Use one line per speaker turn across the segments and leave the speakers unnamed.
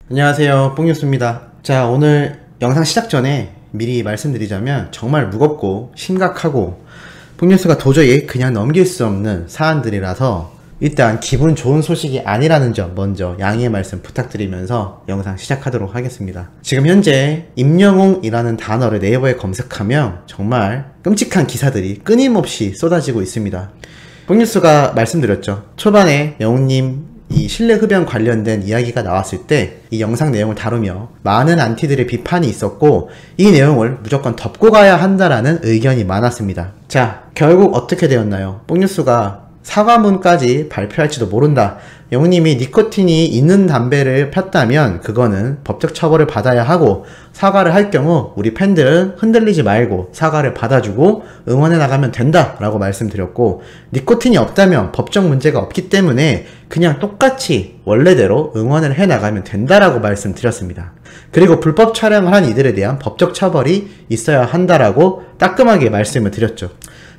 안녕하세요, 뽕뉴스입니다. 자, 오늘 영상 시작 전에 미리 말씀드리자면 정말 무겁고 심각하고 뽕뉴스가 도저히 그냥 넘길 수 없는 사안들이라서 일단 기분 좋은 소식이 아니라는 점 먼저 양해의 말씀 부탁드리면서 영상 시작하도록 하겠습니다. 지금 현재 임영웅이라는 단어를 네이버에 검색하면 정말 끔찍한 기사들이 끊임없이 쏟아지고 있습니다. 뽕뉴스가 말씀드렸죠. 초반에 영웅님 이 실내 흡연 관련된 이야기가 나왔을 때 이 영상 내용을 다루며 많은 안티들의 비판이 있었고 이 내용을 무조건 덮고 가야 한다라는 의견이 많았습니다. 자, 결국 어떻게 되었나요? 뽕뉴스가 사과문까지 발표할지도 모른다. 영웅님이 니코틴이 있는 담배를 폈다면 그거는 법적 처벌을 받아야 하고 사과를 할 경우 우리 팬들은 흔들리지 말고 사과를 받아주고 응원해 나가면 된다 라고 말씀드렸고, 니코틴이 없다면 법적 문제가 없기 때문에 그냥 똑같이 원래대로 응원을 해 나가면 된다라고 말씀드렸습니다. 그리고 불법 촬영을 한 이들에 대한 법적 처벌이 있어야 한다라고 따끔하게 말씀을 드렸죠.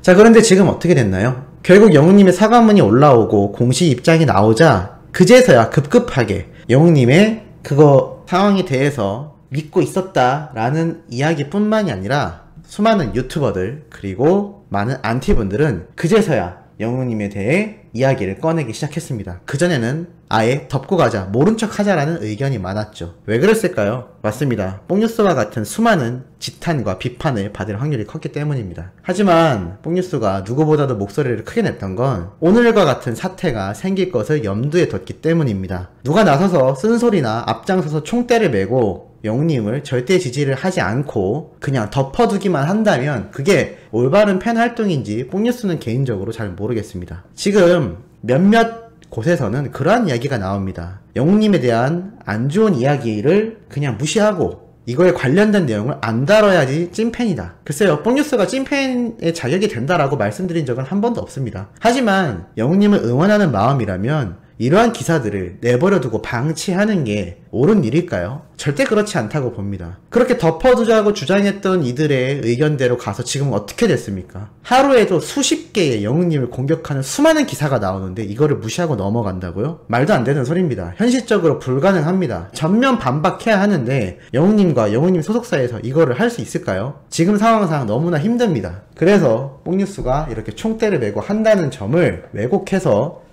자, 그런데 지금 어떻게 됐나요? 결국 영웅님의 사과문이 올라오고 공식 입장이 나오자 그제서야 급급하게 영웅님의 그거 상황에 대해서 믿고 있었다라는 이야기뿐만이 아니라 수많은 유튜버들 그리고 많은 안티분들은 그제서야 영웅님에 대해 이야기를 꺼내기 시작했습니다. 그전에는 아예 덮고 가자, 모른 척 하자라는 의견이 많았죠. 왜 그랬을까요? 맞습니다. 뽕뉴스와 같은 수많은 지탄과 비판을 받을 확률이 컸기 때문입니다. 하지만 뽕뉴스가 누구보다도 목소리를 크게 냈던 건 오늘과 같은 사태가 생길 것을 염두에 뒀기 때문입니다. 누가 나서서 쓴소리나 앞장서서 총대를 메고 영웅님을 절대 지지를 하지 않고 그냥 덮어두기만 한다면 그게 올바른 팬 활동인지 뽕뉴스는 개인적으로 잘 모르겠습니다. 지금 몇몇 곳에서는 그러한 이야기가 나옵니다. 영웅님에 대한 안 좋은 이야기를 그냥 무시하고 이거에 관련된 내용을 안 다뤄야지 찐팬이다. 글쎄요, 뽕뉴스가 찐팬의 자격이 된다라고 말씀드린 적은 한 번도 없습니다. 하지만 영웅님을 응원하는 마음이라면 이러한 기사들을 내버려두고 방치하는 게 옳은 일일까요? 절대 그렇지 않다고 봅니다. 그렇게 덮어두자고 주장했던 이들의 의견대로 가서 지금 어떻게 됐습니까? 하루에도 수십 개의 영웅님을 공격하는 수많은 기사가 나오는데 이거를 무시하고 넘어간다고요? 말도 안 되는 소리입니다. 현실적으로 불가능합니다. 전면 반박해야 하는데 영웅님과 영웅님 소속사에서 이거를 할 수 있을까요? 지금 상황상 너무나 힘듭니다. 그래서 뽕뉴스가 이렇게 총대를 메고 한다는 점을 왜곡해서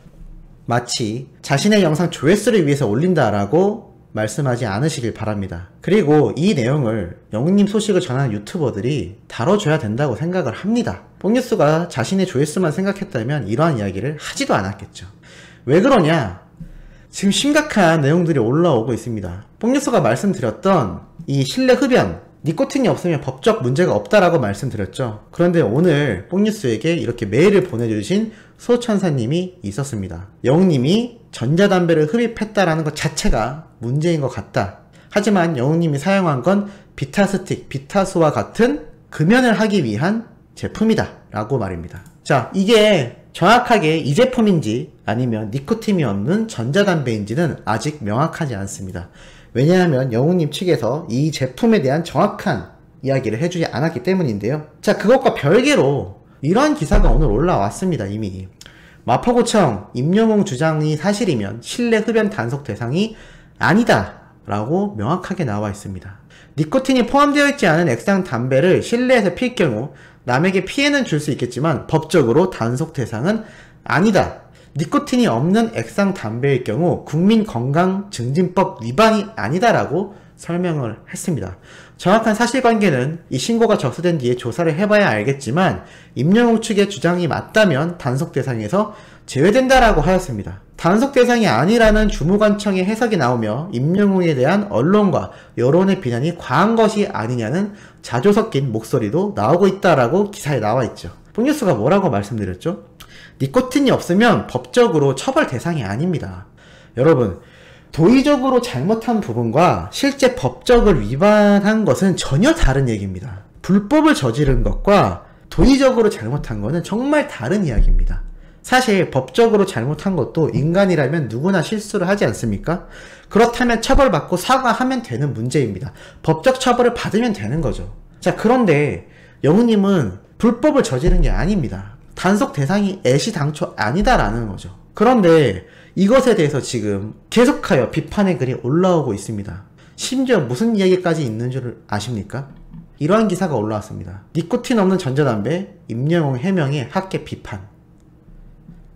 마치 자신의 영상 조회수를 위해서 올린다라고 말씀하지 않으시길 바랍니다. 그리고 이 내용을 영웅님 소식을 전하는 유튜버들이 다뤄줘야 된다고 생각을 합니다. 뽕뉴스가 자신의 조회수만 생각했다면 이러한 이야기를 하지도 않았겠죠. 왜 그러냐? 지금 심각한 내용들이 올라오고 있습니다. 뽕뉴스가 말씀드렸던 이 실내 흡연, 니코틴이 없으면 법적 문제가 없다라고 말씀드렸죠. 그런데 오늘 뽕뉴스에게 이렇게 메일을 보내주신 소천사님이 있었습니다. 영웅님이 전자담배를 흡입했다라는 것 자체가 문제인 것 같다. 하지만 영웅님이 사용한 건 비타스틱, 비타수와 같은 금연을 하기 위한 제품이다 라고 말입니다. 자, 이게 정확하게 이 제품인지 아니면 니코틴이 없는 전자담배인지는 아직 명확하지 않습니다. 왜냐하면 영웅님 측에서 이 제품에 대한 정확한 이야기를 해주지 않았기 때문인데요. 자, 그것과 별개로 이러한 기사가 오늘 올라왔습니다. 이미 마포구청 임영웅 주장이 사실이면 실내 흡연 단속 대상이 아니다 라고 명확하게 나와 있습니다. 니코틴이 포함되어 있지 않은 액상 담배를 실내에서 필 경우 남에게 피해는 줄 수 있겠지만 법적으로 단속 대상은 아니다. 니코틴이 없는 액상 담배일 경우 국민건강증진법 위반이 아니다라고 설명을 했습니다. 정확한 사실관계는 이 신고가 접수된 뒤에 조사를 해봐야 알겠지만 임영웅 측의 주장이 맞다면 단속 대상에서 제외된다라고 하였습니다. 단속 대상이 아니라는 주무관청의 해석이 나오며 임영웅에 대한 언론과 여론의 비난이 과한 것이 아니냐는 자조 섞인 목소리도 나오고 있다라고 기사에 나와 있죠. 뽕뉴스가 뭐라고 말씀드렸죠? 니코틴이 없으면 법적으로 처벌 대상이 아닙니다. 여러분, 도의적으로 잘못한 부분과 실제 법적을 위반한 것은 전혀 다른 얘기입니다. 불법을 저지른 것과 도의적으로 잘못한 것은 정말 다른 이야기입니다. 사실 법적으로 잘못한 것도 인간이라면 누구나 실수를 하지 않습니까? 그렇다면 처벌받고 사과하면 되는 문제입니다. 법적 처벌을 받으면 되는 거죠. 자, 그런데 영웅님은 불법을 저지른 게 아닙니다. 단속 대상이 애시당초 아니다라는 거죠. 그런데 이것에 대해서 지금 계속하여 비판의 글이 올라오고 있습니다. 심지어 무슨 이야기까지 있는 줄 아십니까? 이러한 기사가 올라왔습니다. 니코틴 없는 전자담배 임영웅 해명의 학계 비판.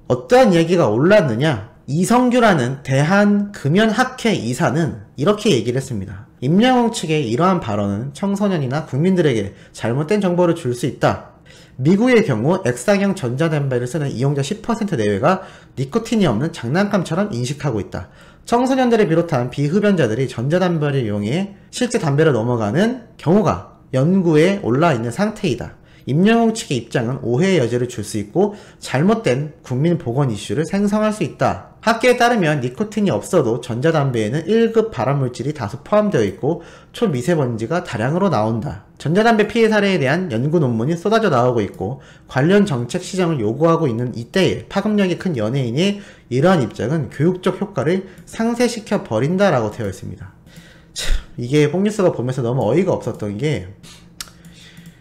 어떠한 이야기가 올랐느냐? 이성규라는 대한금연학회 이사는 이렇게 얘기를 했습니다. 임영웅 측의 이러한 발언은 청소년이나 국민들에게 잘못된 정보를 줄 수 있다. 미국의 경우 액상형 전자담배를 쓰는 이용자 10% 내외가 니코틴이 없는 장난감처럼 인식하고 있다. 청소년들을 비롯한 비흡연자들이 전자담배를 이용해 실제 담배로 넘어가는 경우가 연구에 올라 있는 상태이다. 임영웅 측의 입장은 오해의 여지를 줄 수 있고 잘못된 국민보건 이슈를 생성할 수 있다. 학계에 따르면 니코틴이 없어도 전자담배에는 1급 발암물질이 다수 포함되어 있고 초미세먼지가 다량으로 나온다. 전자담배 피해 사례에 대한 연구 논문이 쏟아져 나오고 있고 관련 정책 시정을 요구하고 있는 이때에 파급력이 큰 연예인의 이러한 입장은 교육적 효과를 상쇄시켜 버린다라고 되어 있습니다. 참, 이게 뽕뉴스가 보면서 너무 어이가 없었던 게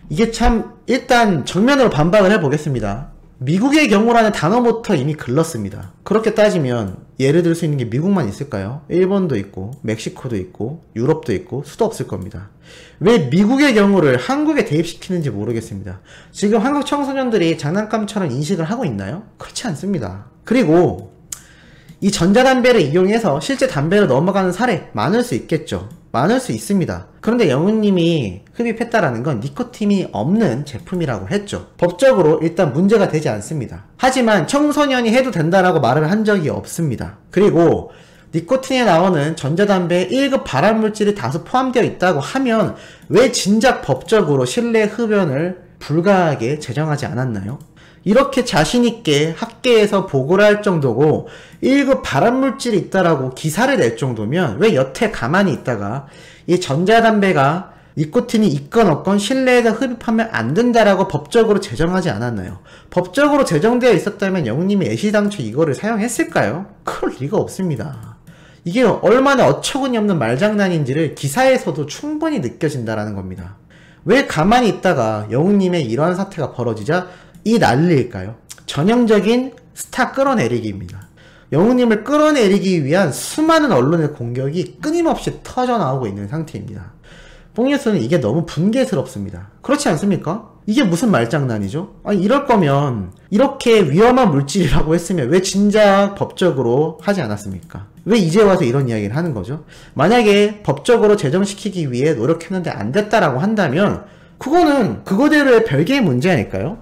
이게 참 일단 정면으로 반박을 해보겠습니다. 미국의 경우라는 단어부터 이미 글렀습니다. 그렇게 따지면 예를 들 수 있는 게 미국만 있을까요? 일본도 있고 멕시코도 있고 유럽도 있고 수도 없을 겁니다. 왜 미국의 경우를 한국에 대입시키는지 모르겠습니다. 지금 한국 청소년들이 장난감처럼 인식을 하고 있나요? 그렇지 않습니다. 그리고 이 전자담배를 이용해서 실제 담배로 넘어가는 사례 많을 수 있겠죠. 많을 수 있습니다. 그런데 영웅님이 흡입했다라는 건 니코틴이 없는 제품이라고 했죠. 법적으로 일단 문제가 되지 않습니다. 하지만 청소년이 해도 된다라고 말을 한 적이 없습니다. 그리고 니코틴에 나오는 전자담배에 1급 발암물질이 다수 포함되어 있다고 하면 왜 진작 법적으로 실내 흡연을 불가하게 제정하지 않았나요? 이렇게 자신있게 학계에서 보고를 할 정도고 1급 발암물질이 있다라고 기사를 낼 정도면 왜 여태 가만히 있다가 이 전자담배가 니코틴이 있건 없건 실내에서 흡입하면 안 된다라고 법적으로 제정하지 않았나요? 법적으로 제정되어 있었다면 영웅님이 애시당초 이거를 사용했을까요? 그럴 리가 없습니다. 이게 얼마나 어처구니 없는 말장난인지를 기사에서도 충분히 느껴진다라는 겁니다. 왜 가만히 있다가 영웅님의 이러한 사태가 벌어지자 이 난리일까요? 전형적인 스타 끌어내리기입니다. 영웅님을 끌어내리기 위한 수많은 언론의 공격이 끊임없이 터져나오고 있는 상태입니다. 뽕뉴스는 이게 너무 분개스럽습니다. 그렇지 않습니까? 이게 무슨 말장난이죠? 아니 이럴 거면 이렇게 위험한 물질이라고 했으면 왜 진작 법적으로 하지 않았습니까? 왜 이제 와서 이런 이야기를 하는 거죠? 만약에 법적으로 제정시키기 위해 노력했는데 안 됐다라고 한다면 그거는 그거대로의 별개의 문제 아닐까요?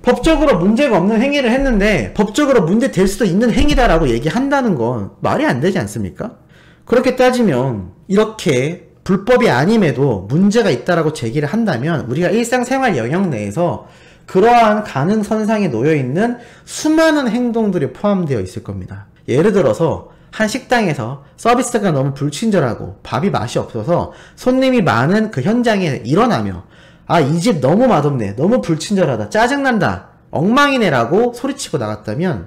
법적으로 문제가 없는 행위를 했는데 법적으로 문제 될 수도 있는 행위다라고 얘기한다는 건 말이 안 되지 않습니까? 그렇게 따지면 이렇게 불법이 아님에도 문제가 있다라고 제기를 한다면 우리가 일상생활 영역 내에서 그러한 가능선상에 놓여있는 수많은 행동들이 포함되어 있을 겁니다. 예를 들어서 한 식당에서 서비스가 너무 불친절하고 밥이 맛이 없어서 손님이 많은 그 현장에 일어나며 아, 이 집 너무 맛없네, 너무 불친절하다, 짜증난다, 엉망이네 라고 소리치고 나갔다면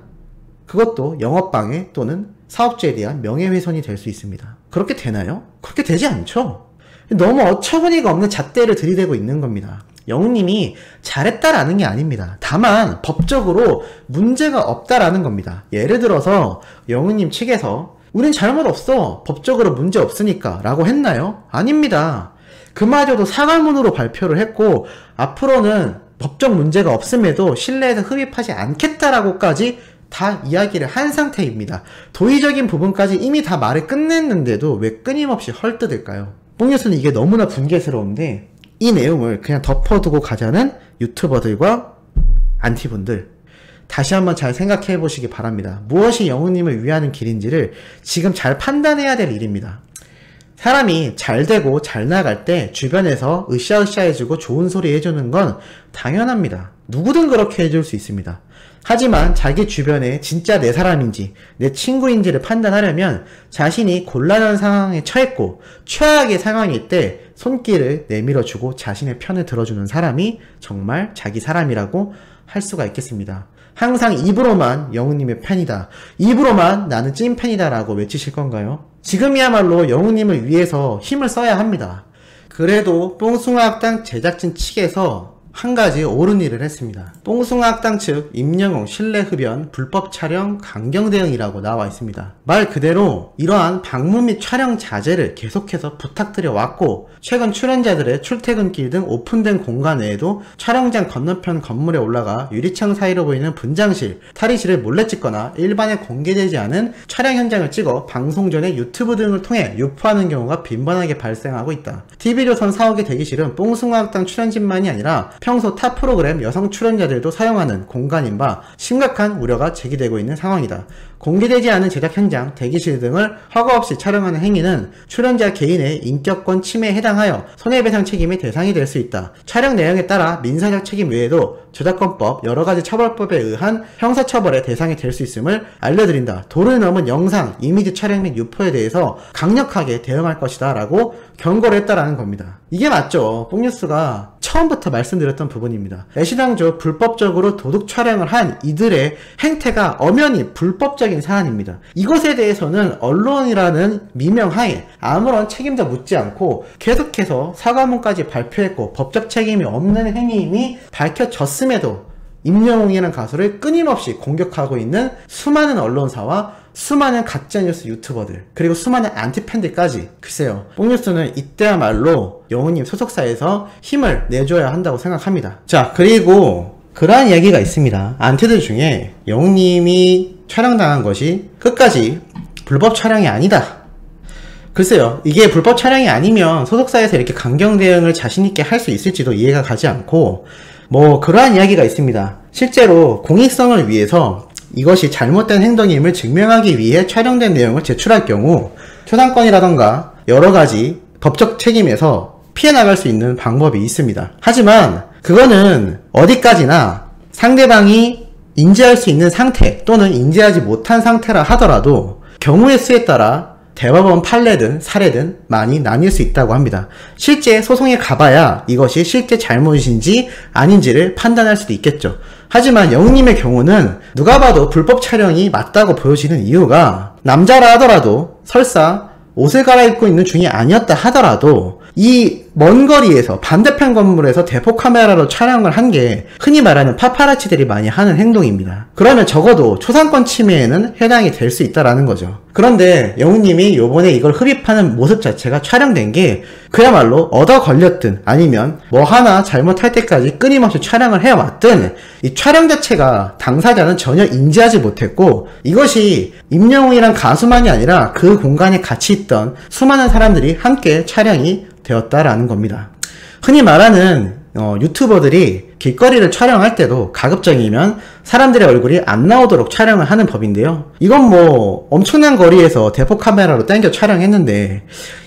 그것도 영업방해 또는 사업주에 대한 명예훼손이 될 수 있습니다. 그렇게 되나요? 그렇게 되지 않죠. 너무 어처구니가 없는 잣대를 들이대고 있는 겁니다. 영웅님이 잘했다라는 게 아닙니다. 다만 법적으로 문제가 없다라는 겁니다. 예를 들어서 영웅님 측에서 우린 잘못 없어, 법적으로 문제 없으니까 라고 했나요? 아닙니다. 그마저도 사과문으로 발표를 했고 앞으로는 법적 문제가 없음에도 실내에서 흡입하지 않겠다라고까지 다 이야기를 한 상태입니다. 도의적인 부분까지 이미 다 말을 끝냈는데도 왜 끊임없이 헐뜯을까요? 뽕뉴스는 이게 너무나 분개스러운데 이 내용을 그냥 덮어두고 가자는 유튜버들과 안티분들 다시 한번 잘 생각해 보시기 바랍니다. 무엇이 영웅님을 위하는 길인지를 지금 잘 판단해야 될 일입니다. 사람이 잘 되고 잘 나갈 때 주변에서 으쌰으쌰 해주고 좋은 소리 해주는 건 당연합니다. 누구든 그렇게 해줄 수 있습니다. 하지만 자기 주변에 진짜 내 사람인지 내 친구인지를 판단하려면 자신이 곤란한 상황에 처했고 최악의 상황일 때 손길을 내밀어주고 자신의 편을 들어주는 사람이 정말 자기 사람이라고 할 수가 있겠습니다. 항상 입으로만 영웅님의 팬이다, 입으로만 나는 찐팬이다 라고 외치실 건가요? 지금이야말로 영웅님을 위해서 힘을 써야 합니다. 그래도 뽕숭아학당 제작진 측에서 한 가지 옳은 일을 했습니다. 뽕숭아 학당 측 임영웅 실내 흡연 불법 촬영 강경 대응이라고 나와 있습니다. 말 그대로 이러한 방문 및 촬영 자제를 계속해서 부탁드려 왔고, 최근 출연자들의 출퇴근길 등 오픈된 공간 외에도 촬영장 건너편 건물에 올라가 유리창 사이로 보이는 분장실, 탈의실을 몰래 찍거나 일반에 공개되지 않은 촬영 현장을 찍어 방송 전에 유튜브 등을 통해 유포하는 경우가 빈번하게 발생하고 있다. TV조선 사옥의 대기실은 뽕숭아 학당 출연진만이 아니라 평소 타 프로그램 여성 출연자들도 사용하는 공간인 바 심각한 우려가 제기되고 있는 상황이다. 공개되지 않은 제작 현장, 대기실 등을 허가 없이 촬영하는 행위는 출연자 개인의 인격권 침해에 해당하여 손해배상 책임의 대상이 될 수 있다. 촬영 내용에 따라 민사적 책임 외에도 저작권법, 여러가지 처벌법에 의한 형사처벌의 대상이 될 수 있음을 알려드린다. 도를 넘은 영상, 이미지 촬영 및 유포에 대해서 강력하게 대응할 것이다 라고 경고를 했다라는 겁니다. 이게 맞죠. 뽕뉴스가 처음부터 말씀드렸던 부분입니다. 애시당초 불법적으로 도둑 촬영을 한 이들의 행태가 엄연히 불법적인 사안입니다. 이것에 대해서는 언론이라는 미명하에 아무런 책임도 묻지 않고 계속해서 사과문까지 발표했고, 법적 책임이 없는 행위임이 밝혀졌음에도 임영웅이라는 가수를 끊임없이 공격하고 있는 수많은 언론사와 수많은 가짜뉴스 유튜버들, 그리고 수많은 안티팬들까지, 글쎄요, 뽕뉴스는 이때야말로 영웅님 소속사에서 힘을 내줘야 한다고 생각합니다. 자, 그리고 그러한 이야기가 있습니다. 안티들 중에 영웅님이 촬영당한 것이 끝까지 불법 촬영이 아니다. 글쎄요, 이게 불법 촬영이 아니면 소속사에서 이렇게 강경 대응을 자신있게 할 수 있을지도 이해가 가지 않고, 그러한 이야기가 있습니다. 실제로 공익성을 위해서 이것이 잘못된 행동임을 증명하기 위해 촬영된 내용을 제출할 경우 초상권이라던가 여러가지 법적 책임에서 피해 나갈 수 있는 방법이 있습니다. 하지만 그거는 어디까지나 상대방이 인지할 수 있는 상태 또는 인지하지 못한 상태라 하더라도 경우의 수에 따라 대법원 판례든 사례든 많이 나뉠 수 있다고 합니다. 실제 소송에 가봐야 이것이 실제 잘못인지 아닌지를 판단할 수도 있겠죠. 하지만 영웅님의 경우는 누가 봐도 불법 촬영이 맞다고 보여지는 이유가, 남자라 하더라도 설사 옷을 갈아입고 있는 중이 아니었다 하더라도 이 먼 거리에서 반대편 건물에서 대포 카메라로 촬영을 한 게 흔히 말하는 파파라치들이 많이 하는 행동입니다. 그러면 적어도 초상권 침해에는 해당이 될 수 있다라는 거죠. 그런데 영웅님이 요번에 이걸 흡입하는 모습 자체가 촬영된 게 그야말로 얻어 걸렸든 아니면 하나 잘못할 때까지 끊임없이 촬영을 해왔든 이 촬영 자체가 당사자는 전혀 인지하지 못했고, 이것이 임영웅이란 가수만이 아니라 그 공간에 같이 있던 수많은 사람들이 함께 촬영이 되었다라는 겁니다. 흔히 말하는 유튜버들이 길거리를 촬영할 때도 가급적이면 사람들의 얼굴이 안 나오도록 촬영을 하는 법인데요. 이건 엄청난 거리에서 대포 카메라로 당겨 촬영했는데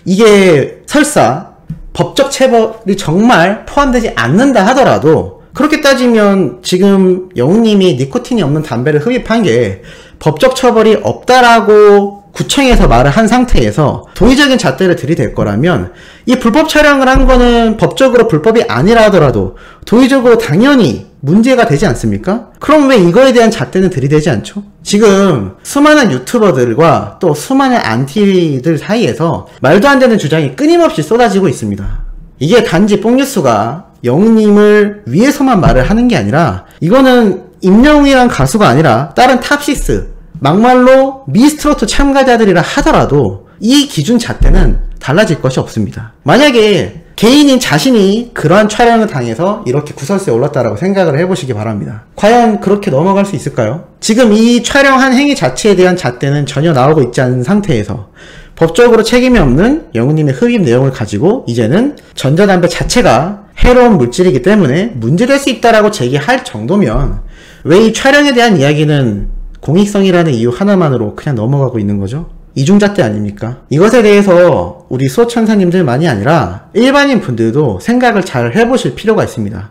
이게 설사 법적 처벌이 정말 포함되지 않는다 하더라도, 그렇게 따지면 지금 영웅님이 니코틴이 없는 담배를 흡입한 게 법적 처벌이 없다라고 구청에서 말을 한 상태에서 도의적인 잣대를 들이댈 거라면 이 불법 촬영을 한 거는 법적으로 불법이 아니라 하더라도 도의적으로 당연히 문제가 되지 않습니까? 그럼 왜 이거에 대한 잣대는 들이대지 않죠? 지금 수많은 유튜버들과 또 수많은 안티들 사이에서 말도 안 되는 주장이 끊임없이 쏟아지고 있습니다. 이게 단지 뽕뉴스가 영웅님을 위해서만 말을 하는 게 아니라, 이거는 임영웅이란 가수가 아니라 다른 탑6, 막말로 미스트로트 참가자들이라 하더라도 이 기준 잣대는 달라질 것이 없습니다. 만약에 개인인 자신이 그러한 촬영을 당해서 이렇게 구설수에 올랐다라고 생각을 해보시기 바랍니다. 과연 그렇게 넘어갈 수 있을까요? 지금 이 촬영한 행위 자체에 대한 잣대는 전혀 나오고 있지 않은 상태에서 법적으로 책임이 없는 영웅님의 흡입 내용을 가지고 이제는 전자담배 자체가 해로운 물질이기 때문에 문제될 수 있다라고 제기할 정도면 왜 이 촬영에 대한 이야기는 공익성이라는 이유 하나만으로 그냥 넘어가고 있는 거죠? 이중잣대 아닙니까? 이것에 대해서 우리 수호천사님들만이 아니라 일반인 분들도 생각을 잘 해보실 필요가 있습니다.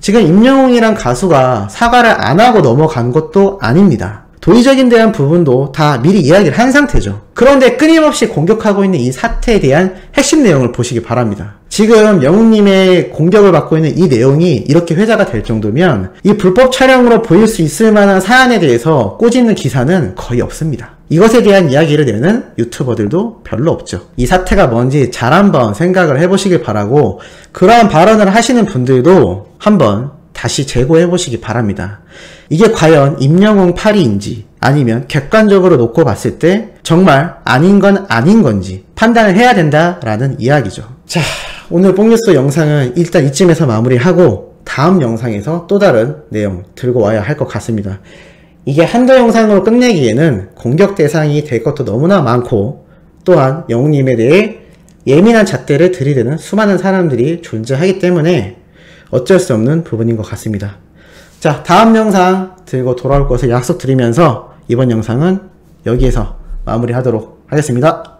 지금 임영웅이란 가수가 사과를 안 하고 넘어간 것도 아닙니다. 도의적인 대한 부분도 다 미리 이야기를 한 상태죠. 그런데 끊임없이 공격하고 있는 이 사태에 대한 핵심 내용을 보시기 바랍니다. 지금 영웅님의 공격을 받고 있는 이 내용이 이렇게 회자가 될 정도면 이 불법 촬영으로 보일 수 있을 만한 사안에 대해서 꼬집는 기사는 거의 없습니다. 이것에 대한 이야기를 내는 유튜버들도 별로 없죠. 이 사태가 뭔지 잘 한번 생각을 해보시길 바라고, 그러한 발언을 하시는 분들도 한번 다시 재고해보시기 바랍니다. 이게 과연 임영웅 파리인지 아니면 객관적으로 놓고 봤을 때 정말 아닌 건 아닌 건지 판단을 해야 된다라는 이야기죠. 자, 오늘 뽕뉴스 영상은 일단 이쯤에서 마무리하고 다음 영상에서 또 다른 내용 들고 와야 할 것 같습니다. 이게 한도 영상으로 끝내기에는 공격 대상이 될 것도 너무나 많고, 또한 영웅님에 대해 예민한 잣대를 들이대는 수많은 사람들이 존재하기 때문에 어쩔 수 없는 부분인 것 같습니다. 자, 다음 영상 들고 돌아올 것을 약속드리면서 이번 영상은 여기에서 마무리하도록 하겠습니다.